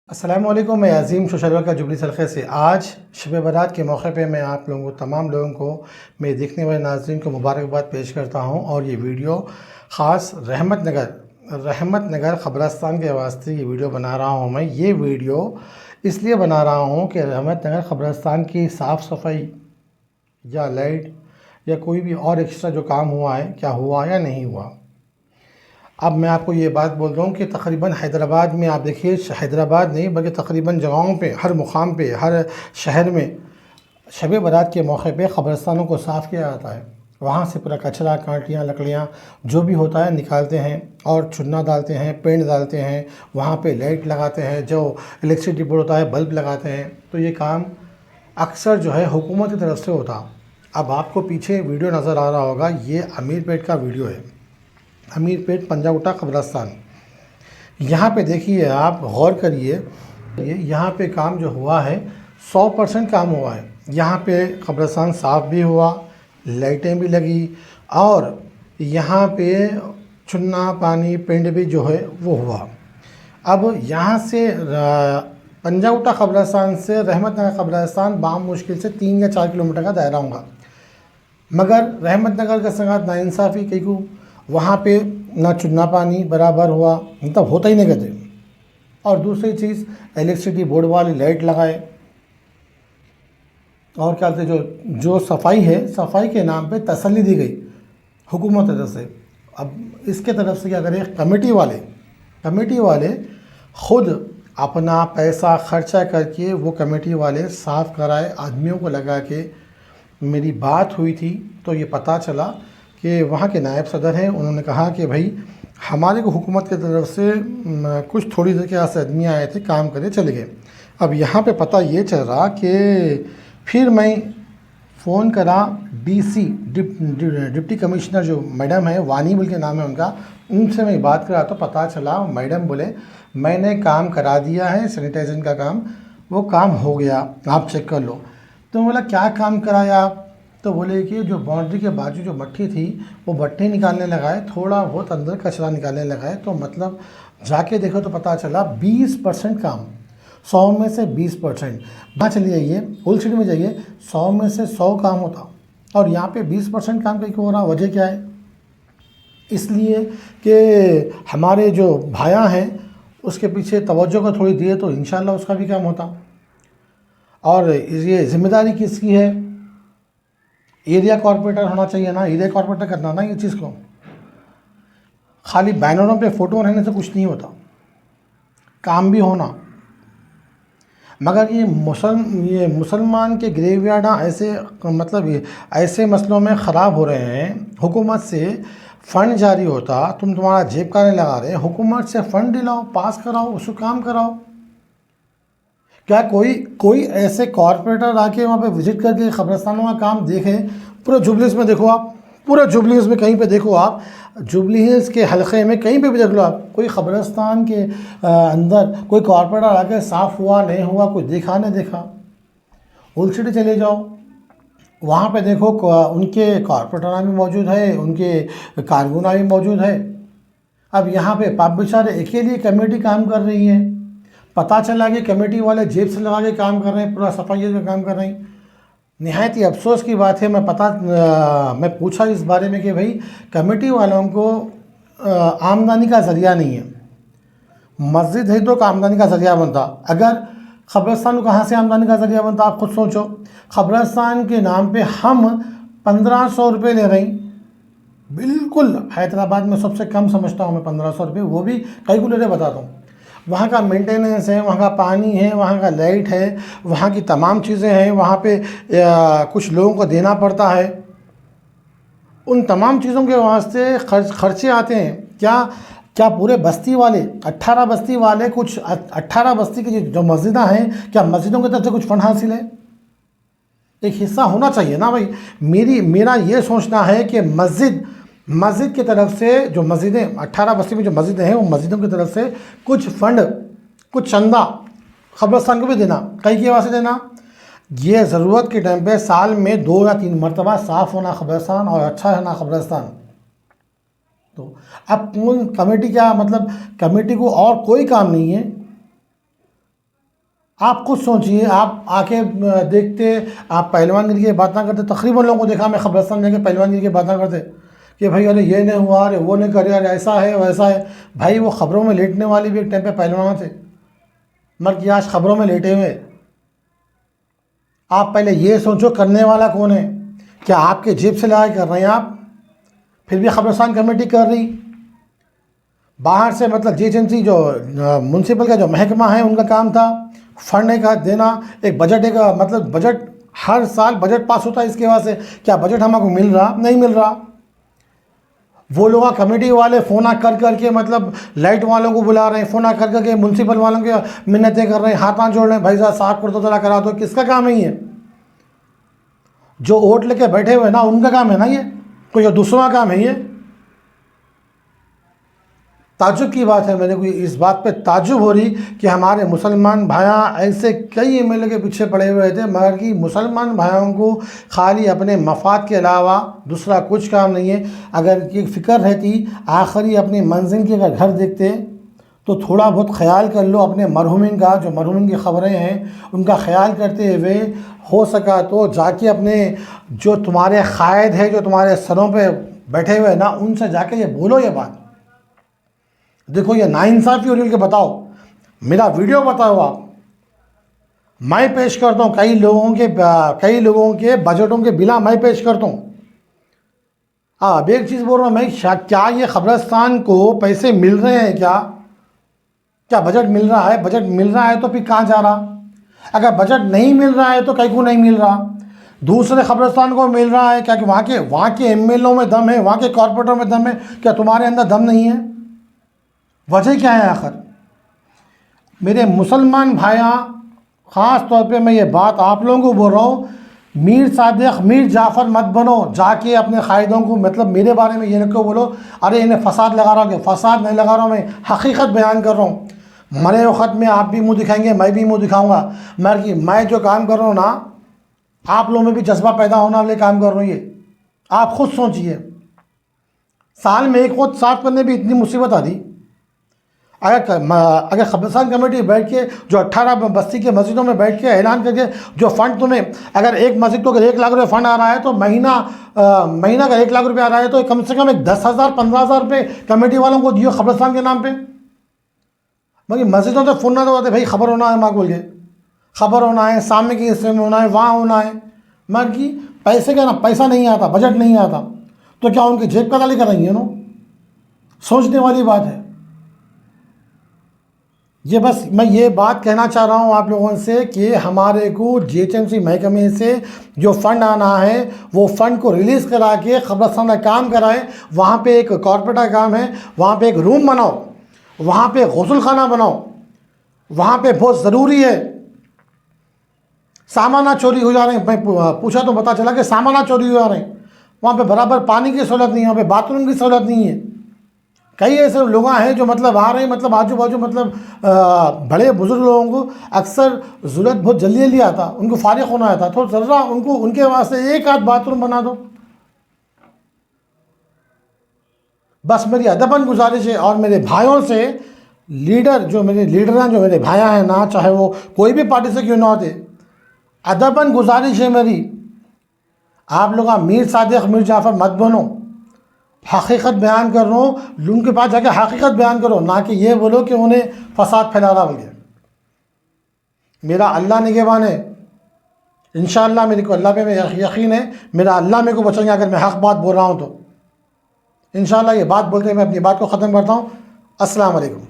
अस्सलामुअलैकुम। मैं अज़ीम social worker jubilee सलखे से आज शब बारात के मौके पे मैं आप लोगों को तमाम लोगों को मेरे देखने वाले नाज़रीन को मुबारकबाद पेश करता हूं। और ये वीडियो ख़ास रहमत नगर ख़बरस्तान के वास्ते ये वीडियो बना रहा हूं। मैं ये वीडियो इसलिए बना रहा हूं कि रहमत नगर ख़बरस्तान की साफ़ सफाई या लाइट या कोई भी और एक्स्ट्रा जो काम हुआ है, क्या हुआ या नहीं हुआ। अब मैं आपको ये बात बोल रहा हूँ कि तकरीबन हैदराबाद में आप देखिए, हैदराबाद नहीं बल्कि तकरीबन जगहों पे, हर मुकाम पे, हर शहर में शब बारात के मौके पे क़ब्रस्तानों को साफ़ किया जाता है। वहाँ से पूरा कचरा, कांटियाँ, लकड़ियाँ जो भी होता है निकालते हैं और चूना डालते हैं, पेंट डालते हैं, वहाँ पे लाइट लगाते हैं, जो इलेक्ट्रिसिटी बोर्ड होता है बल्ब लगाते हैं। तो ये काम अक्सर जो है हुकूमत की तरफ से होता। अब आपको पीछे वीडियो नज़र आ रहा होगा, ये अमीरपेट का वीडियो है। अमीरपेट पंजागुट्टा कब्रस्तान। यहाँ पे देखिए, आप गौर करिए, यहाँ पे काम जो हुआ है 100% काम हुआ है। यहाँ पे कब्रस्तान साफ़ भी हुआ, लाइटें भी लगी और यहाँ पे चुन्ना पानी पेंट भी जो है वो हुआ। अब यहाँ से पंजागुट्टा कब्रस्तान से रहमत नगर कब्रस्तान बाम मुश्किल से 3 या 4 किलोमीटर का दायरा होगा। मगर रहमत नगर के संगत नाइंसाफ़ी कई को वहाँ पे ना चुन्ना पानी बराबर हुआ, मतलब होता ही नहीं कहते। और दूसरी चीज़, इलेक्ट्रिसिटी बोर्ड वाली लाइट लगाए और क्या कहते, जो सफाई है, सफाई के नाम पे तसल्ली दी गई हुकूमत की तरफ से। अब इसके तरफ से क्या करें, कमेटी वाले ख़ुद अपना पैसा खर्चा करके वो कमेटी वाले साफ़ कराए, आदमियों को लगा के। मेरी बात हुई थी तो ये पता चला कि वहाँ के नायब सदर हैं, उन्होंने कहा कि भाई हमारे को हुकूमत की तरफ से कुछ थोड़ी देर के आसे आदमी आए थे, काम करे चले गए। अब यहाँ पे पता ये चल रहा कि फिर मैं फ़ोन करा डीसी डिप्टी कमिश्नर जो मैडम है, वानी बोल के नाम है उनका, उनसे मैं बात करा तो पता चला मैडम बोले मैंने काम करा दिया है, सैनिटाइजेशन का काम, वो काम हो गया, आप चेक कर लो। तो बोला क्या काम कराया आप? तो बोले कि जो बाउंड्री के बाजू जो मट्टी थी वो मट्टी निकालने लगाए, थोड़ा बहुत अंदर कचरा निकालने लगाए। तो मतलब जाके देखो तो पता चला 20% काम, 100 में से 20%। वहाँ चली जाइए, होल सिटी में जाइए, 100 में से 100 काम होता और यहाँ पे 20% काम कहीं हो रहा। वजह क्या है? इसलिए कि हमारे जो भाया हैं उसके पीछे तवज्जो का थोड़ी दिए तो इंशाल्लाह उसका भी काम होता। और ये जिम्मेदारी किसकी है? एरिया कॉर्पोरेटर होना चाहिए ना, एरिया कॉर्पोरेटर करना ना ये चीज़ को। खाली बैनरों पे फ़ोटो रहने से कुछ नहीं होता, काम भी होना। मगर ये मुसलमान के ग्रेवयार्ड ऐसे, मतलब ये ऐसे मसलों में ख़राब हो रहे हैं। हुकूमत से फ़ंड जारी होता, तुम्हारा जेब का नहीं लगा रहे, हुकूमत से फ़ंड दिलाओ, पास कराओ, उसको काम कराओ। क्या कोई ऐसे कॉर्पोरेटर आके वहाँ पे विज़िट करके क़ब्रस्तानों का काम देखे? पूरा जुबली हिल्स में देखो आप, पूरा जुबली हिल्स में कहीं पे देखो आप, जुबली हिल्स के हलक़े में कहीं पे भी देख लो आप, कोई क़ब्रस्तान के अंदर कोई कॉर्पोरेटर आके साफ़ हुआ नहीं हुआ, कोई देखा नहीं देखा। होल सिटी चले जाओ, वहाँ पे देखो उनके कॉर्पोरेटर भी मौजूद है, उनके कारकुना भी मौजूद है। अब यहाँ पे पाप बेचारे अकेले कमेटी काम कर रही है। पता चला कि कमेटी वाले जेब से लगा के काम कर रहे हैं, पूरा सफाई का काम कर रहे हैं। निहायत ही अफसोस की बात है। मैं पूछा इस बारे में कि भाई कमेटी वालों को आमदनी का ज़रिया नहीं है। मस्जिद है तो आमदनी का ज़रिया बनता, अगर क़ब्रस्तान को कहाँ से आमदनी का ज़रिया बनता? आप खुद सोचो। क़ब्रस्तान के नाम पे हम 1500 रुपये ले रहे हैं। बिल्कुल हैदराबाद में सबसे कम समझता हूँ मैं 1500 रुपये, वो भी कई को ले रहे बताता हूँ। वहाँ का मेंटेनेंस है, वहाँ का पानी है, वहाँ का लाइट है, वहाँ की तमाम चीज़ें हैं, वहाँ पे कुछ लोगों को देना पड़ता है। उन तमाम चीज़ों के वास्ते खर्चे आते हैं। क्या पूरे बस्ती वाले 18 बस्ती वाले, कुछ 18 बस्ती की जो मस्जिदें हैं, क्या मस्जिदों की तरफ से कुछ फ़ंड हासिल है? एक हिस्सा होना चाहिए ना भाई। मेरा ये सोचना है कि मस्जिद की तरफ से जो मस्जिदें 18 बस्ती में जो मस्जिदें हैं, वो मस्जिदों की तरफ से कुछ फ़ंड, कुछ चंदा क़ब्रस्तान को भी देना, कई के वास्ते देना। ये ज़रूरत के टाइम पे साल में 2 या 3 मरतबा साफ़ होना क़ब्रस्तान और अच्छा रहना क़ब्रस्तान। तो अब कमेटी क्या, मतलब कमेटी को और कोई काम नहीं है, आप खुद सोचिए, आप आके देखते, आप पहलवानगिरी की बातें करते, तकरीबन लोगों को देखा मैं ख़बरस्तान जाके पहलवानगिरी की बातें करते कि भाई अरे ये नहीं हुआ, अरे वो नहीं करे, अरे ऐसा है वैसा है। भाई वो ख़बरों में लेटने वाले भी एक टाइम पे पहलवान थे, मर कि आज ख़बरों में लेटे हुए। आप पहले ये सोचो करने वाला कौन है। क्या आपके जेब से लगा कर रहे हैं आप? फिर भी ख़बरस्तान कमेटी कर रही, बाहर से मतलब जीएचएमसी जो म्यूनसिपल का जो महकमा है उनका काम था फंड का देना, एक बजट, एक मतलब बजट हर साल बजट पास होता है इसके वजह से। क्या बजट हमको मिल रहा? नहीं मिल रहा। वो लोग कमेटी वाले फ़ोन कर करके मतलब लाइट वालों को बुला रहे हैं, फ़ोन कर करके म्यूनसिपल वालों के मिन्नतें कर रहे हैं, हाथ जोड़ रहे हैं, भाई साहब साफ कर दो, जरा करा दो। किसका काम है ये? जो वोट लेके बैठे हुए ना उनका काम है ना ये, कोई दूसरों का काम है ये? ताज्जुब की बात है, मेरे को इस बात पे ताज्जुब हो रही कि हमारे मुसलमान भाइयाँ ऐसे कई एमएलए के पीछे पड़े हुए थे, मगर कि मुसलमान भाइयों को खाली अपने मफाद के अलावा दूसरा कुछ काम नहीं है। अगर ये फ़िक्र रहती आखिरी अपनी मंजिल के अगर घर देखते तो थोड़ा बहुत ख्याल कर लो अपने मरहूमिन का, जो मरहूमिन की ख़बरें हैं उनका ख्याल करते हुए हो सका तो जाके अपने जो तुम्हारे क़ायद है, जो तुम्हारे सरों पे बैठे हुए ना, उनसे जाके ये बोलो ये बात। देखो ये नाइंसाफ़ी हो रही है कि बताओ, मेरा वीडियो बताओ आप, मैं पेश करता हूँ कई लोगों के बजटों के बिना मैं पेश करता हूँ। अब एक चीज़ बोल रहा हूँ मैं, क्या ये ख़बरस्तान को पैसे मिल रहे हैं? क्या बजट मिल रहा है? बजट मिल रहा है तो फिर कहाँ जा रहा? अगर बजट नहीं मिल रहा है तो कहीं को नहीं मिल रहा? दूसरे ख़बरस्तान को मिल रहा है क्या कि वहाँ के एमएलओ में दम है, वहाँ के कॉरपोरेटरों में दम है, क्या तुम्हारे अंदर दम नहीं है? वजह क्या है आखिर? मेरे मुसलमान भाइयाँ, ख़ास तौर पे मैं ये बात आप लोगों को बोल रहा हूँ, मीर सादिक, मीर जाफ़र मत बनो। जाके अपने क़ायदों को मतलब मेरे बारे में ये न क्यों बोलो अरे इन्हें फ़साद लगा रहा हूँ। फ़साद नहीं लगा रहा हूँ, मैं हकीकत बयान कर रहा हूँ। मरे वक़्त में आप भी मुँह दिखाएंगे, मैं भी मुँह दिखाऊँगा, मगर कि मैं जो काम कर रहा हूँ ना, आप लोगों में भी जज्बा पैदा होना वाले काम कर रहा हूँ। ये आप ख़ुद सोचिए, साल में एक वक्त साफ़ करने भी इतनी मुसीबत आती। अगर ख़बरस्तान कमेटी बैठ के जो 18 बस्ती के मस्जिदों में बैठ के ऐलान करके जो फ़ंड तुम्हें, अगर एक मस्जिद को अगर 1 लाख रुपये फ़ंड आ रहा है तो महीना का 1 लाख रुपये आ रहा है तो कम से कम एक 10,000 15,000 रुपये कमेटी वालों को दियो ख़बरस्तान के नाम पे। मगर मस्जिदों से फ़ोन ना तो आते, भाई ख़बर होना है, माँ बोल के ख़बर होना है, सामने के हिस्से में होना है, वहाँ होना है, मगर कि पैसे का ना पैसा नहीं आता, बजट नहीं आता, तो क्या उनकी जेब का ताली कराएंगे? नो, सोचने वाली बात है ये। बस मैं ये बात कहना चाह रहा हूँ आप लोगों से कि हमारे को जीएचएमसी महकमे से जो फ़ंड आना है वो फ़ंड को रिलीज़ करा के ख़बरस्तान का काम कराएं। वहाँ पे एक कॉर्पोरेट का काम है, वहाँ पे एक रूम बनाओ, वहाँ पे गुस्ल खाना बनाओ, वहाँ पे बहुत ज़रूरी है। सामाना चोरी हो जा रहे हैं, मैं पूछा तो पता चला कि सामाना चोरी हो जा रहे हैं। वहाँ पे बराबर पानी की सहूलत नहीं है, वहाँ पे बाथरूम की सहूलत नहीं है। कई ऐसे लोग हैं जो मतलब आ रहे हैं, मतलब आजू बाजू मतलब बड़े बुजुर्ग लोगों को अक्सर ज़रूरत बहुत जल्दी जल्दी आता, उनको फारिग होना आता, तो ज़रा उनको उनके वास्ते एक आध बाथरूम बना दो। बस मेरी अदबन गुजारिश है, और मेरे भाइयों से, जो मेरे भाइयाँ हैं ना, चाहे वो कोई भी पार्टी से क्यों ना होते, अदबन गुजारिश है मेरी, आप लोग मीर सादिक, मीर जाफ़र मत बनो। हकीकत बयान कर रहा हूँ, उनके पास जाके हकीकत बयान करो, ना कि ये बोलो कि उन्हें फसाद फैला रहा बोलिए। मेरा अल्लाह निगहबान है, इंशाअल्लाह मेरे को अल्लाह पे में यकीन है, मेरा अल्लाह मेरे को बचाएंगे अगर मैं हक़ बात बोल रहा हूँ तो। इंशाअल्लाह ये बात बोलते हुए मैं अपनी बात को ख़त्म करता हूँ। अस्सलाम वालेकुम।